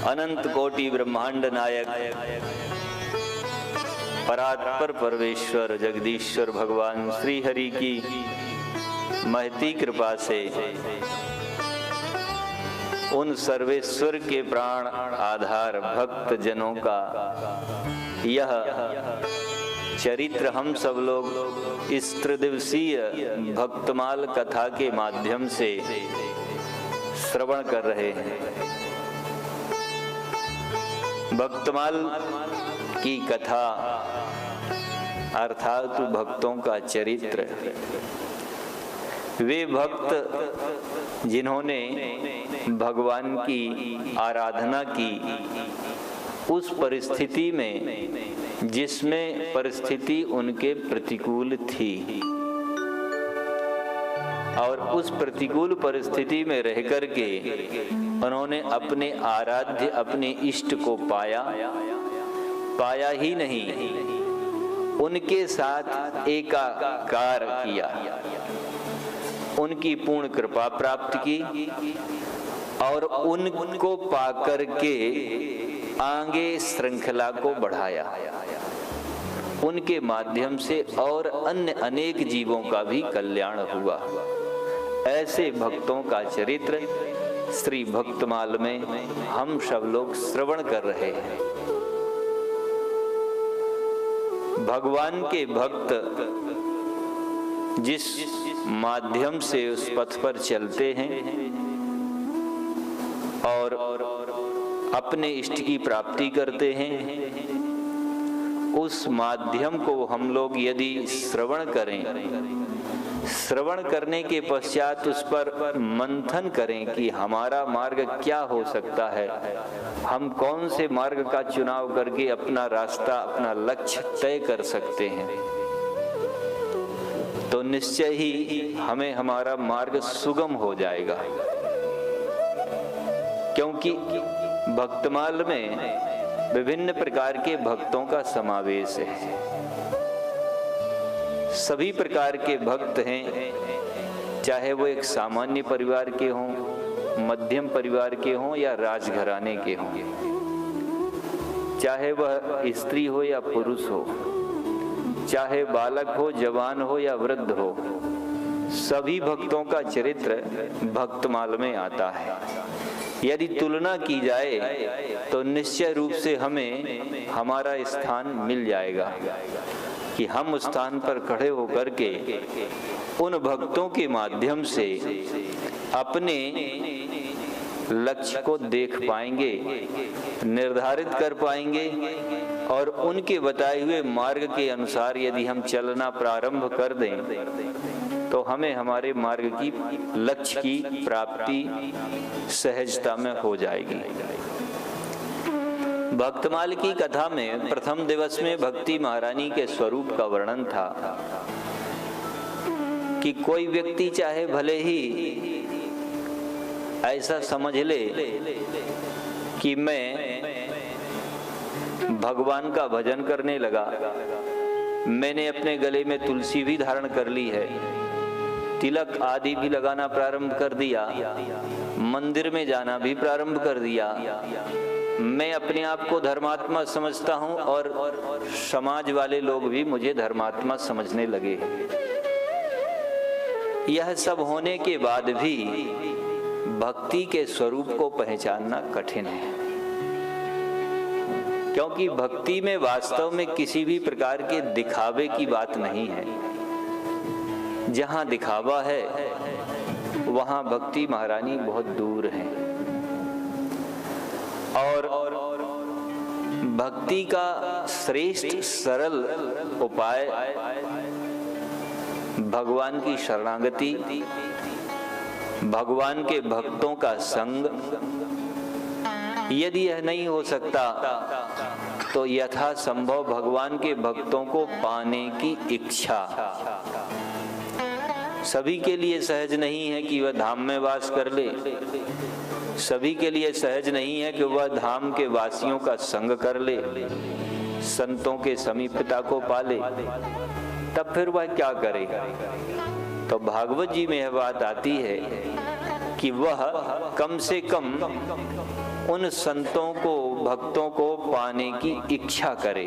अनंत कोटि ब्रह्मांड नायक परात्पर परमेश्वर जगदीश्वर भगवान श्री हरि की महती कृपा से उन सर्वेश्वर के प्राण आधार भक्त जनों का यह चरित्र हम सब लोग इस त्रिदिवसीय भक्तमाल कथा के माध्यम से श्रवण कर रहे हैं। भक्तमाल की कथा अर्थात भक्तों का चरित्र, वे भक्त जिन्होंने भगवान की आराधना की उस परिस्थिति में जिसमें परिस्थिति उनके प्रतिकूल थी, और उस प्रतिकूल परिस्थिति में रह कर के उन्होंने अपने आराध्य अपने इष्ट को पाया ही नहीं, उनके साथ एकाकार किया, उनकी पूर्ण कृपा प्राप्त की और उनको पाकर के आगे श्रृंखला को बढ़ाया। उनके माध्यम से और अन्य अनेक जीवों का भी कल्याण हुआ। ऐसे भक्तों का चरित्र श्री भक्तमाल में हम सब लोग श्रवण कर रहे हैं। भगवान के भक्त जिस माध्यम से उस पथ पर चलते हैं और अपने इष्ट की प्राप्ति करते हैं, उस माध्यम को हम लोग यदि श्रवण करें, श्रवण करने के पश्चात उस पर मंथन करें कि हमारा मार्ग क्या हो सकता है, हम कौन से मार्ग का चुनाव करके अपना रास्ता अपना लक्ष्य तय कर सकते हैं, तो निश्चय ही हमें हमारा मार्ग सुगम हो जाएगा। क्योंकि भक्तमाल में विभिन्न प्रकार के भक्तों का समावेश है। सभी प्रकार के भक्त हैं, चाहे वो एक सामान्य परिवार के हों, मध्यम परिवार के हों या राजघराने के हों, चाहे वह स्त्री हो या पुरुष हो, चाहे बालक हो जवान हो या वृद्ध हो, सभी भक्तों का चरित्र भक्तमाल में आता है। यदि तुलना की जाए तो निश्चय रूप से हमें हमारा स्थान मिल जाएगा कि हम उस स्थान पर खड़े होकर के उन भक्तों के माध्यम से अपने लक्ष्य को देख पाएंगे, निर्धारित कर पाएंगे और उनके बताए हुए मार्ग के अनुसार यदि हम चलना प्रारंभ कर दें तो हमें हमारे मार्ग की लक्ष्य की प्राप्ति सहजता में हो जाएगी। भक्तमाल की कथा में प्रथम दिवस में भक्ति महारानी के स्वरूप का वर्णन था कि कोई व्यक्ति चाहे भले ही ऐसा समझ ले कि मैं भगवान का भजन करने लगा, मैंने अपने गले में तुलसी भी धारण कर ली है, तिलक आदि भी लगाना प्रारंभ कर दिया, मंदिर में जाना भी प्रारंभ कर दिया, मैं अपने आप को धर्मात्मा समझता हूं और समाज वाले लोग भी मुझे धर्मात्मा समझने लगे। यह सब होने के बाद भी भक्ति के स्वरूप को पहचानना कठिन है, क्योंकि भक्ति में वास्तव में किसी भी प्रकार के दिखावे की बात नहीं है। जहां दिखावा है वहां भक्ति महारानी बहुत दूर है। और भक्ति का श्रेष्ठ सरल उपाय भगवान की शरणागति, भगवान के भक्तों का संग। यदि यह नहीं हो सकता तो यथासंभव भगवान के भक्तों को पाने की इच्छा। सभी के लिए सहज नहीं है कि वह धाम में वास कर ले, सभी के लिए सहज नहीं है कि वह धाम के वासियों का संग कर ले, संतों के समीपता को पाले, तब फिर वह क्या करेगा। तो भागवत जी में यह बात आती है कि वह कम से कम उन संतों को, भक्तों को पाने की इच्छा करे।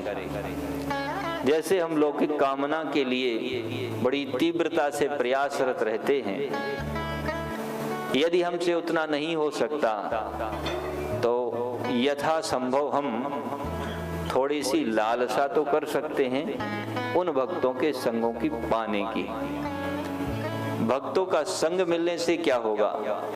जैसे हम लौकिक कामना के लिए बड़ी तीव्रता से प्रयासरत रहते हैं, यदि हमसे उतना नहीं हो सकता तो यथासंभव हम थोड़ी सी लालसा तो कर सकते हैं उन भक्तों के संगों की पाने की। भक्तों का संग मिलने से क्या होगा?